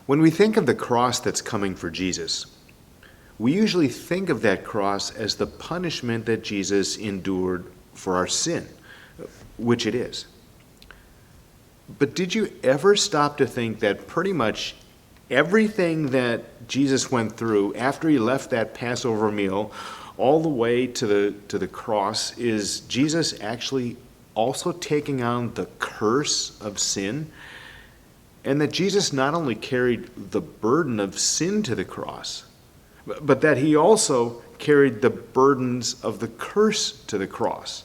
When we think of the cross that's coming for Jesus, we usually think of that cross as the punishment that Jesus endured for our sin, which it is. But did you ever stop to think that pretty much everything that Jesus went through after he left that Passover meal all the way to the cross is Jesus actually also taking on the curse of sin? And that Jesus not only carried the burden of sin to the cross, but that he also carried the burdens of the curse to the cross.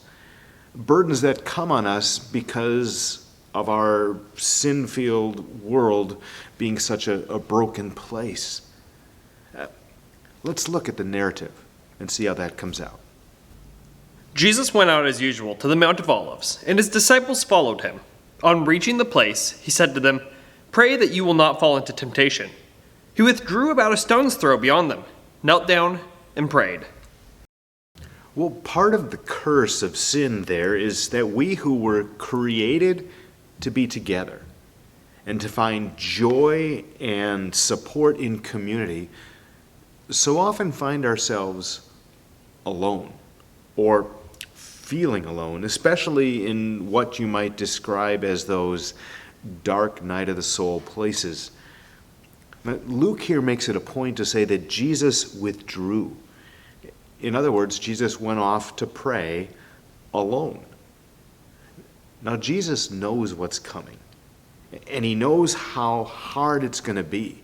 Burdens that come on us because of our sin-filled world being such a broken place. Let's look at the narrative and see how that comes out. Jesus went out as usual to the Mount of Olives, and his disciples followed him. On reaching the place, he said to them, "Pray that you will not fall into temptation." He withdrew about a stone's throw beyond them, knelt down, and prayed. Well, part of the curse of sin there is that we who were created to be together and to find joy and support in community so often find ourselves alone or feeling alone, especially in what you might describe as those dark night of the soul places. But Luke here makes it a point to say that Jesus withdrew. In other words, Jesus went off to pray alone. Now, Jesus knows what's coming, and he knows how hard it's going to be.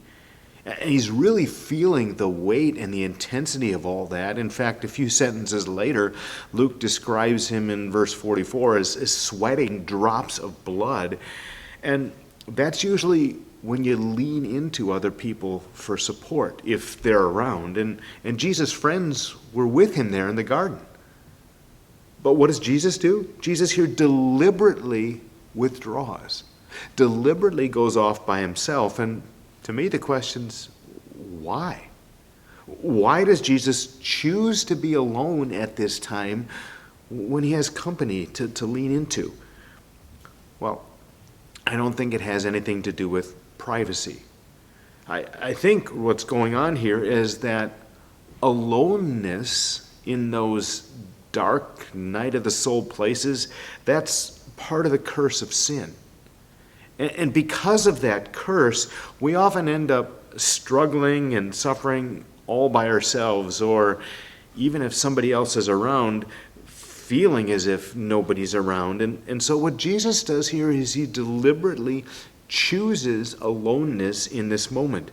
And he's really feeling the weight and the intensity of all that. In fact, a few sentences later, Luke describes him in verse 44 as sweating drops of blood. And that's usually when you lean into other people for support, if they're around. And Jesus' friends were with him there in the garden. But what does Jesus do? Jesus here deliberately withdraws, deliberately goes off by himself. And to me, the question's why? Why does Jesus choose to be alone at this time when he has company to lean into? Well, I don't think it has anything to do with privacy. I think what's going on here is that aloneness in those dark night of the soul places, that's part of the curse of sin. And because of that curse, we often end up struggling and suffering all by ourselves, or even if somebody else is around, feeling as if nobody's around. And so what Jesus does here is he deliberately chooses aloneness in this moment,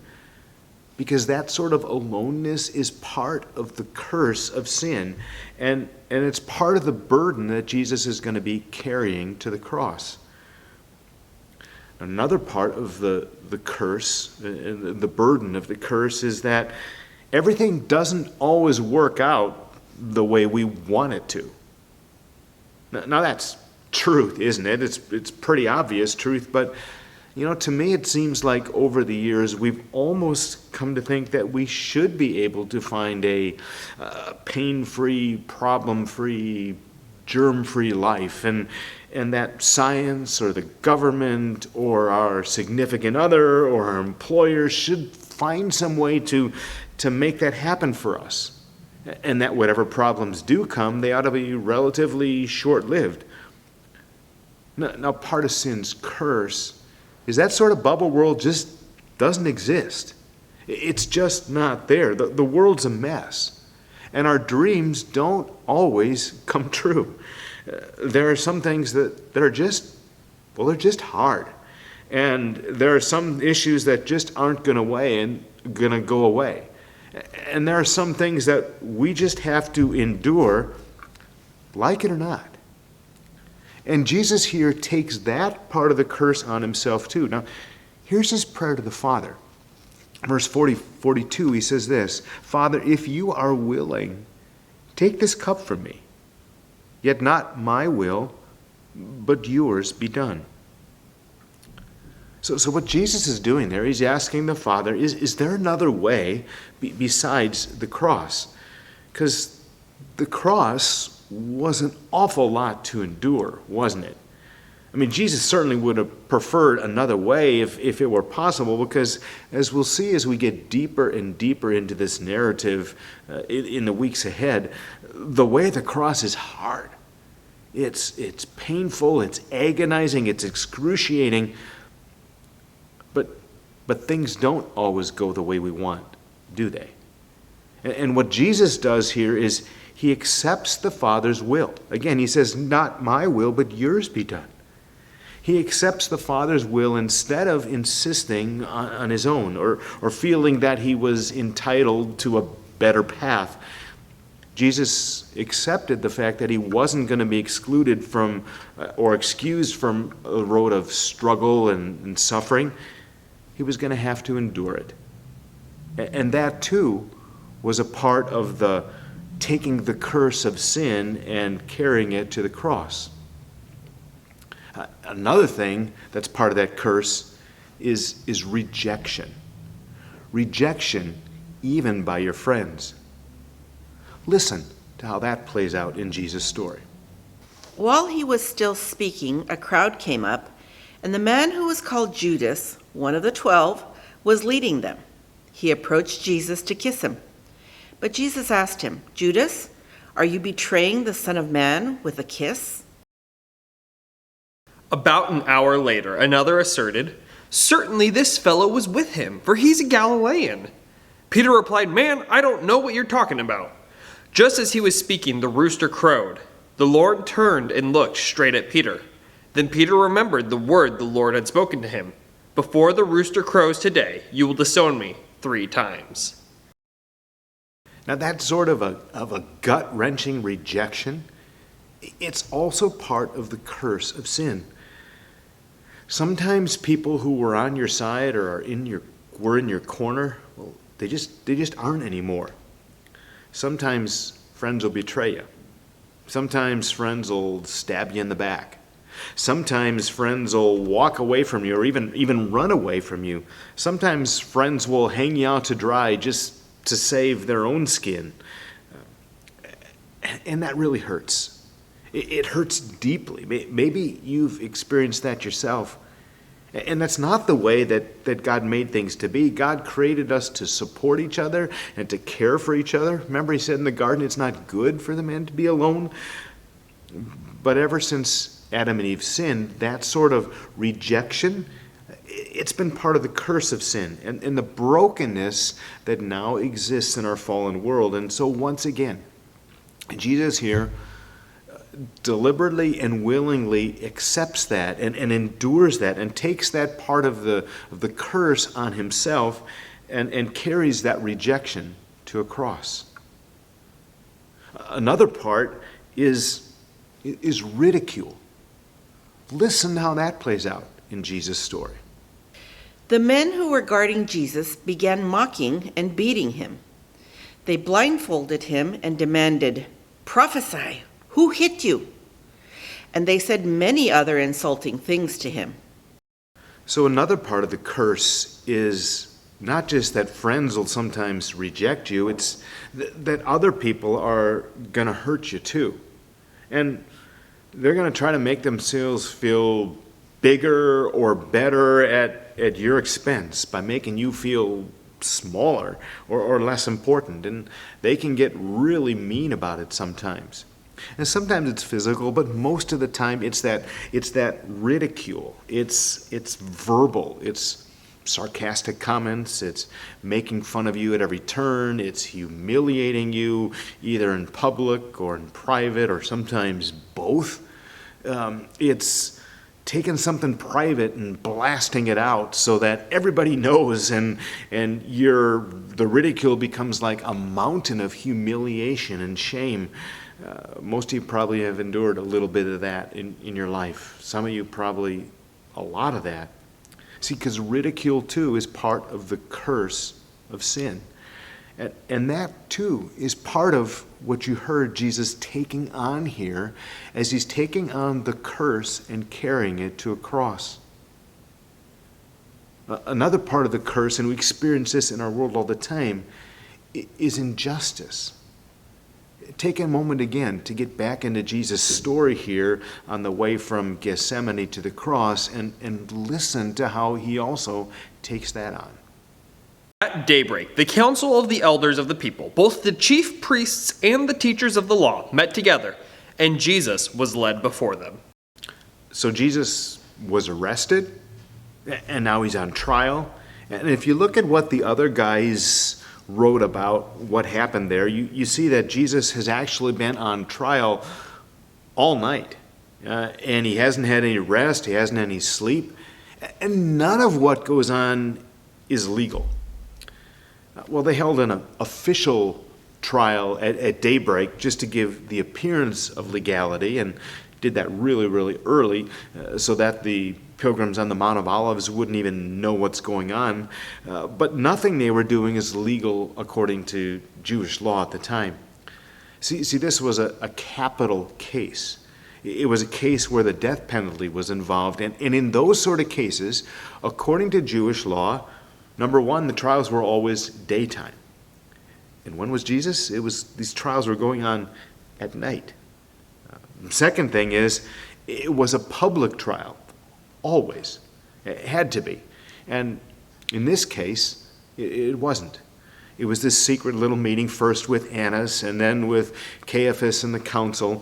because that sort of aloneness is part of the curse of sin, and it's part of the burden that Jesus is going to be carrying to the cross. Another part of the curse, the burden of the curse, is that everything doesn't always work out the way we want it to. Now that's truth, isn't it? It's pretty obvious truth, but to me it seems like over the years we've almost come to think that we should be able to find a pain-free, problem-free, germ-free life, and that science or the government or our significant other or our employer should find some way to make that happen for us. And that whatever problems do come, they ought to be relatively short-lived. Now, part of sin's curse is that sort of bubble world just doesn't exist. It's just not there. The world's a mess. And our dreams don't always come true. There are some things that are just, they're just hard. And there are some issues that just aren't going to go away. And there are some things that we just have to endure, like it or not. And Jesus here takes that part of the curse on himself too. Now, here's his prayer to the Father. Verse 42, he says this, "Father, if you are willing, take this cup from me. Yet not my will, but yours be done." So what Jesus is doing there, he's asking the Father, is there another way besides the cross? Because the cross was an awful lot to endure, wasn't it? I mean, Jesus certainly would have preferred another way if it were possible, because as we'll see as we get deeper and deeper into this narrative in the weeks ahead, the way of the cross is hard. It's painful, it's agonizing, it's excruciating, but things don't always go the way we want, do they? And what Jesus does here is he accepts the Father's will. Again, he says, not my will, but yours be done. He accepts the Father's will instead of insisting on his own or feeling that he was entitled to a better path. Jesus accepted the fact that he wasn't going to be excluded from or excused from a road of struggle and suffering. He was going to have to endure it. And that too was a part of the taking the curse of sin and carrying it to the cross. Another thing that's part of that curse is rejection. Rejection even by your friends. Listen to how that plays out in Jesus' story. While he was still speaking, a crowd came up, and the man who was called Judas, one of the 12, was leading them. He approached Jesus to kiss him. But Jesus asked him, Judas, are you betraying the Son of Man with a kiss? About an hour later, another asserted, certainly this fellow was with him, for he's a Galilean. Peter replied, man, I don't know what you're talking about. Just as he was speaking, the rooster crowed. The Lord turned and looked straight at Peter. Then Peter remembered the word the Lord had spoken to him. Before the rooster crows today, you will disown me 3 times. Now that sort of a gut-wrenching rejection, it's also part of the curse of sin. Sometimes people who were on your side or were in your corner, well, they just aren't anymore. Sometimes friends will betray you. Sometimes friends will stab you in the back. Sometimes friends will walk away from you or even run away from you. Sometimes friends will hang you out to dry just to save their own skin. And that really hurts. It hurts deeply. Maybe you've experienced that yourself. And that's not the way that God made things to be. God created us to support each other and to care for each other. Remember, he said in the garden, it's not good for the man to be alone. But ever since Adam and Eve sinned, that sort of rejection, it's been part of the curse of sin and the brokenness that now exists in our fallen world. And so once again, Jesus here deliberately and willingly accepts that and endures that and takes that part of the curse on himself and carries that rejection to a cross. Another part is ridicule. Listen how that plays out in Jesus' story. The men who were guarding Jesus began mocking and beating him. They blindfolded him and demanded, prophesy, who hit you? And they said many other insulting things to him. So another part of the curse is not just that friends will sometimes reject you, it's that other people are going to hurt you too. And they're going to try to make themselves feel bigger or better at your expense by making you feel smaller or less important. And they can get really mean about it sometimes. And sometimes it's physical, but most of the time it's that ridicule. It's verbal. It's sarcastic comments. It's making fun of you at every turn. It's humiliating you either in public or in private or sometimes both. It's taking something private and blasting it out so that everybody knows and the ridicule becomes like a mountain of humiliation and shame. Most of you probably have endured a little bit of that in your life. Some of you probably a lot of that. See, because ridicule too is part of the curse of sin. And that too is part of what you heard Jesus taking on here as he's taking on the curse and carrying it to a cross. Another part of the curse, and we experience this in our world all the time, is injustice. Take a moment again to get back into Jesus' story here on the way from Gethsemane to the cross and listen to how he also takes that on. At daybreak, the council of the elders of the people, both the chief priests and the teachers of the law, met together, and Jesus was led before them. So Jesus was arrested, and now he's on trial. And if you look at what the other guys wrote about what happened there, you see that Jesus has actually been on trial all night. And he hasn't had any rest, he hasn't had any sleep, and none of what goes on is legal. Well, they held an official trial at daybreak just to give the appearance of legality, and did that really, really early so that the pilgrims on the Mount of Olives wouldn't even know what's going on. But nothing they were doing is legal according to Jewish law at the time. See, this was a capital case. It was a case where the death penalty was involved. And in those sort of cases, according to Jewish law, number one, the trials were always daytime. And when was Jesus? These trials were going on at night. The second thing is, it was a public trial. Always. It had to be. And in this case, it wasn't. It was this secret little meeting, first with Annas and then with Caiaphas and the council.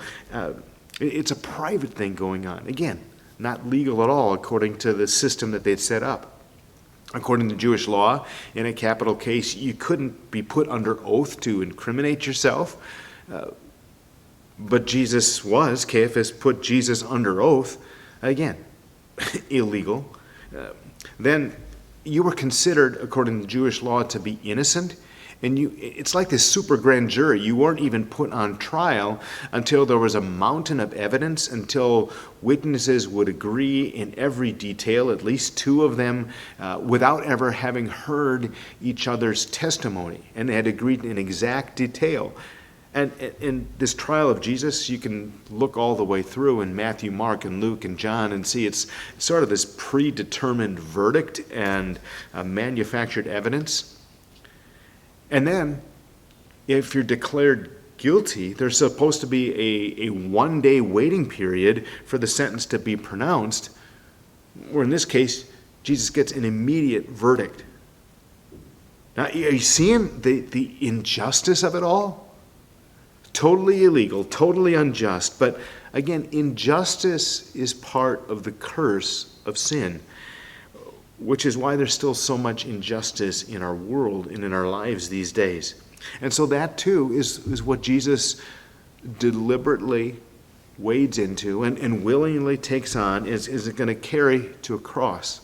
It's a private thing going on. Again, not legal at all according to the system that they'd set up. According to Jewish law, in a capital case, you couldn't be put under oath to incriminate yourself. But Caiaphas put Jesus under oath. Again, illegal. Then you were considered, according to Jewish law, to be innocent. And it's like this super grand jury. You weren't even put on trial until there was a mountain of evidence, until witnesses would agree in every detail, at least two of them, without ever having heard each other's testimony. And they had agreed in exact detail. And in this trial of Jesus, you can look all the way through in Matthew, Mark, and Luke, and John and see it's sort of this predetermined verdict and manufactured evidence. And then, if you're declared guilty, there's supposed to be a one-day waiting period for the sentence to be pronounced, or in this case, Jesus gets an immediate verdict. Now, are you seeing the injustice of it all? Totally illegal, totally unjust. But again, injustice is part of the curse of sin, which is why there's still so much injustice in our world and in our lives these days. And so that too is what Jesus deliberately wades into and willingly takes on, is it going to carry to a cross.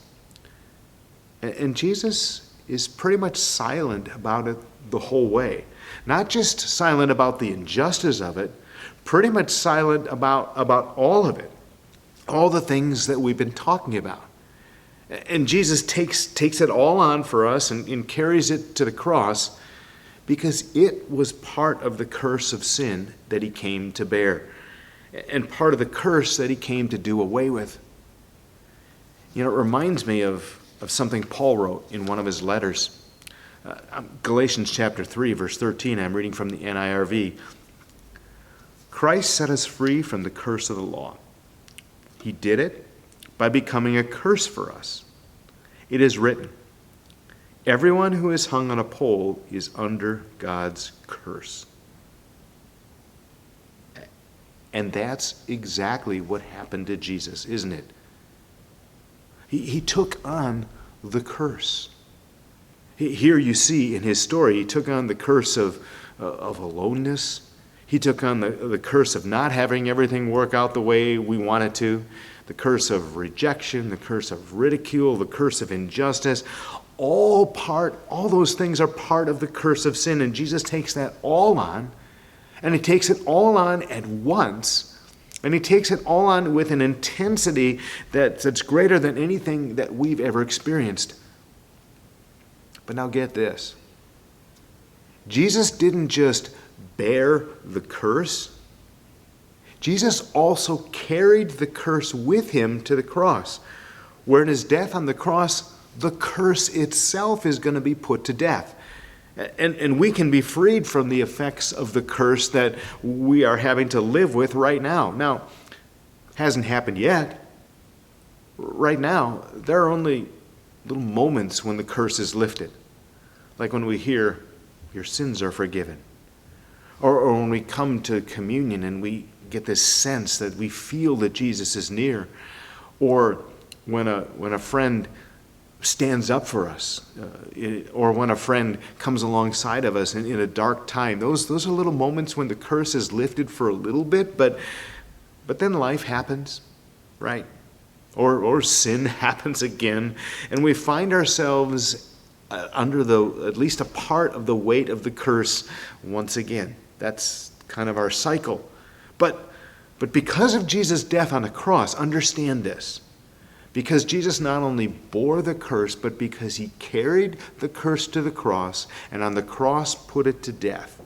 And Jesus is pretty much silent about it the whole way. Not just silent about the injustice of it, pretty much silent about all of it, all the things that we've been talking about. And Jesus takes it all on for us and carries it to the cross because it was part of the curse of sin that he came to bear, and part of the curse that he came to do away with. You know, it reminds me of something Paul wrote in one of his letters. Galatians chapter 3, verse 13, I'm reading from the NIRV. Christ set us free from the curse of the law. He did it by becoming a curse for us. It is written, everyone who is hung on a pole is under God's curse. And that's exactly what happened to Jesus, isn't it? He took on the curse. Here you see in his story, he took on the curse of aloneness. He took on the curse of not having everything work out the way we want it to, the curse of rejection, the curse of ridicule, the curse of injustice. All those things are part of the curse of sin, and Jesus takes that all on, and he takes it all on at once, and he takes it all on with an intensity that's greater than anything that we've ever experienced. But now get this. Jesus didn't just bear the curse. Jesus also carried the curse with him to the cross, where in his death on the cross, the curse itself is going to be put to death. And we can be freed from the effects of the curse that we are having to live with right now. Now, hasn't happened yet. Right now, there are only little moments when the curse is lifted. Like when we hear, your sins are forgiven. Or when we come to communion and we get this sense that we feel that Jesus is near. Or when a friend stands up for us, or when a friend comes alongside of us in a dark time. Those are little moments when the curse is lifted for a little bit, but then life happens, right? Or sin happens again, and we find ourselves under at least a part of the weight of the curse once again. That's kind of our cycle. But because of Jesus' death on the cross, understand this. Because Jesus not only bore the curse, but because he carried the curse to the cross, and on the cross put it to death.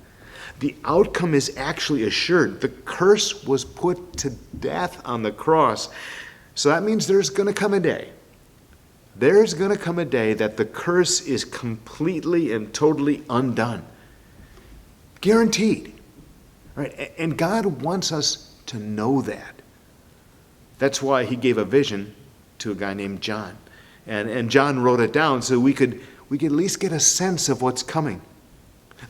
The outcome is actually assured. The curse was put to death on the cross. So that means there's going to come a day. There's going to come a day that the curse is completely and totally undone. Guaranteed. Right? And God wants us to know that. That's why he gave a vision to a guy named John. And John wrote it down so we could at least get a sense of what's coming.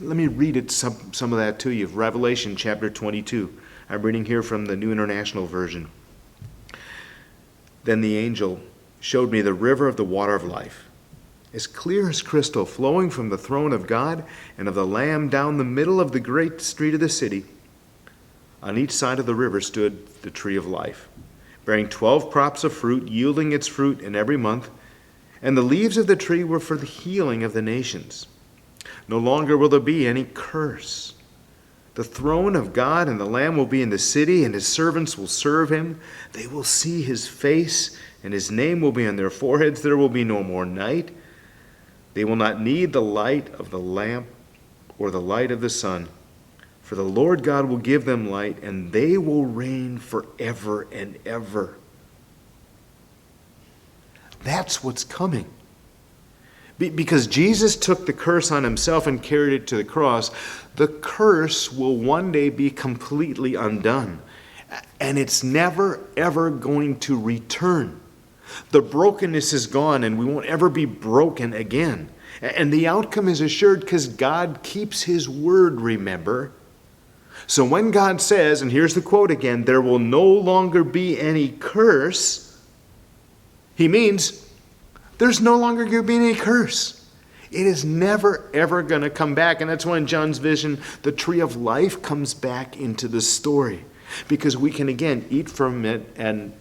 Let me read some of that to you. Revelation chapter 22. I'm reading here from the New International Version. Then the angel showed me the river of the water of life, as clear as crystal, flowing from the throne of God and of the Lamb down the middle of the great street of the city. On each side of the river stood the tree of life, bearing 12 crops of fruit, yielding its fruit in every month. And the leaves of the tree were for the healing of the nations. No longer will there be any curse. The throne of God and the Lamb will be in the city, and his servants will serve him. They will see his face, and his name will be on their foreheads. There will be no more night. They will not need the light of the lamp or the light of the sun, for the Lord God will give them light, and they will reign forever and ever. That's what's coming. Because Jesus took the curse on himself and carried it to the cross, the curse will one day be completely undone. And it's never, ever going to return. The brokenness is gone, and we won't ever be broken again. And the outcome is assured because God keeps his word, remember? So when God says, and here's the quote again, there will no longer be any curse, he means there's no longer going to be any curse. It is never, ever going to come back. And that's why in John's vision, the tree of life comes back into the story. Because we can, again, eat from it and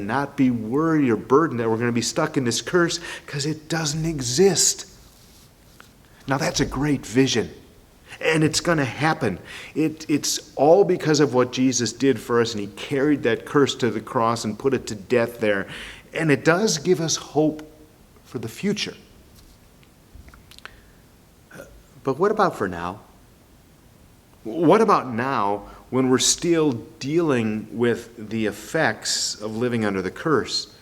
not be worried or burdened that we're going to be stuck in this curse because it doesn't exist. Now that's a great vision. And it's going to happen. It's all because of what Jesus did for us, and he carried that curse to the cross and put it to death there. And it does give us hope for the future. But what about for now? What about now when we're still dealing with the effects of living under the curse?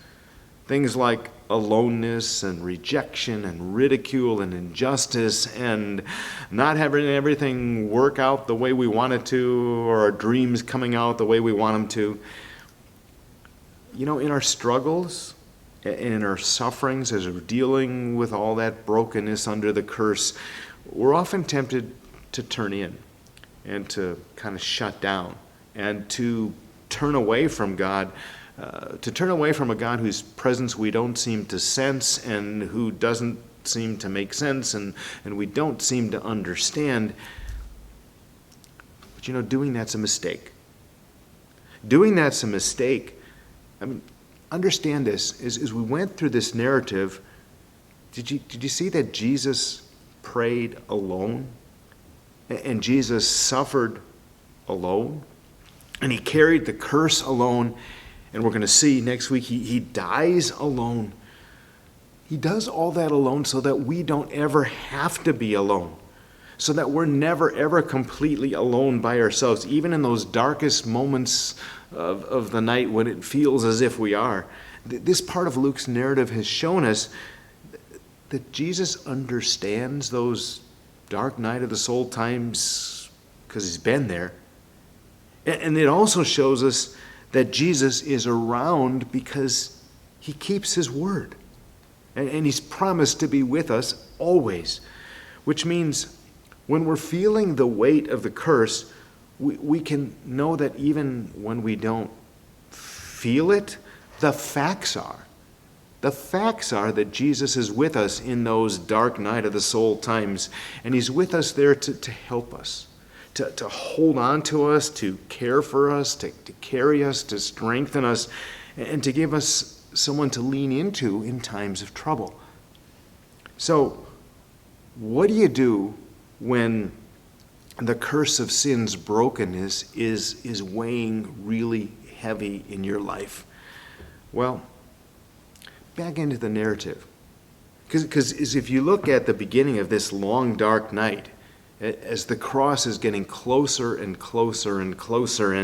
Things like aloneness and rejection and ridicule and injustice and not having everything work out the way we want it to, or our dreams coming out the way we want them to. You know, in our struggles and in our sufferings as we're dealing with all that brokenness under the curse, we're often tempted to turn in and to kind of shut down and to turn away from God. To turn away from a God whose presence we don't seem to sense and who doesn't seem to make sense and we don't seem to understand. But you know, doing that's a mistake. Doing that's a mistake. I mean, understand this. As we went through this narrative, did you see that Jesus prayed alone? And Jesus suffered alone? And he carried the curse alone. And we're going to see next week he dies alone. He does all that alone so that we don't ever have to be alone. So that we're never, ever completely alone by ourselves, even in those darkest moments of the night when it feels as if we are. This part of Luke's narrative has shown us that Jesus understands those dark night of the soul times because he's been there. And it also shows us that Jesus is around because he keeps his word. And he's promised to be with us always, which means when we're feeling the weight of the curse, we can know that even when we don't feel it, the facts are. The facts are that Jesus is with us in those dark night of the soul times, and he's with us there to help us, to hold on to us, to care for us, to carry us, to strengthen us, and to give us someone to lean into in times of trouble. So, what do you do when the curse of sin's brokenness is weighing really heavy in your life? Well, back into the narrative. Because if you look at the beginning of this long, dark night, as the cross is getting closer and closer and closer,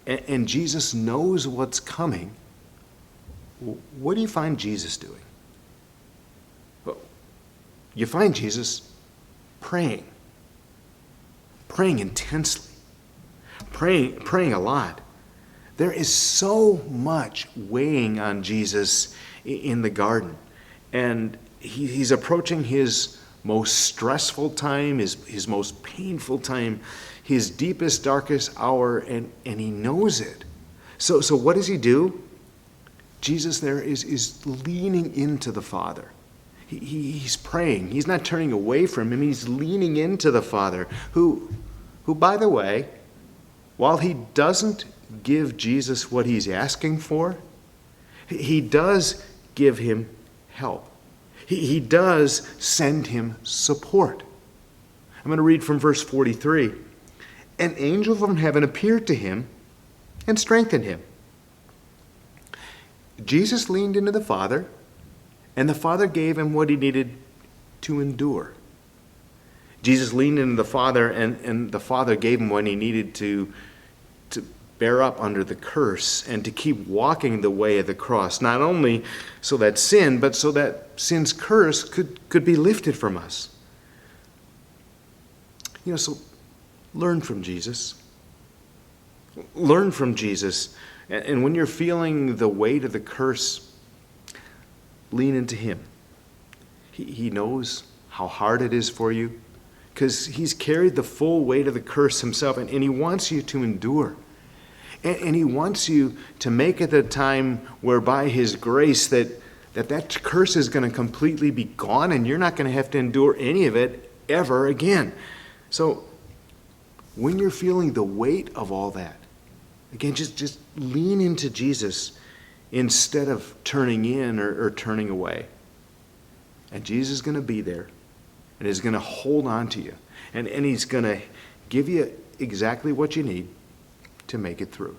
and Jesus knows what's coming, what do you find Jesus doing? Well, you find Jesus praying intensely, praying a lot. There is so much weighing on Jesus in the garden, and he's approaching his most stressful time, his most painful time, his deepest, darkest hour, and he knows it. So what does he do? Jesus there is leaning into the Father. He's praying. He's not turning away from him. He's leaning into the Father, who, by the way, while he doesn't give Jesus what he's asking for, he does give him help. He does send him support. I'm going to read from verse 43. An angel from heaven appeared to him and strengthened him. Jesus leaned into the Father, and the Father gave him what he needed to endure. Jesus leaned into the Father, and the Father gave him what he needed to bear up under the curse and to keep walking the way of the cross, not only so that sin, but so that sin's curse could be lifted from us. So learn from Jesus. Learn from Jesus. And when you're feeling the weight of the curse, lean into him. He knows how hard it is for you because he's carried the full weight of the curse himself, and he wants you to endure. And he wants you to make it a time whereby his grace that curse is going to completely be gone and you're not going to have to endure any of it ever again. So when you're feeling the weight of all that, again, just lean into Jesus instead of turning in or turning away. And Jesus is going to be there, and he's going to hold on to you, and he's going to give you exactly what you need to make it through.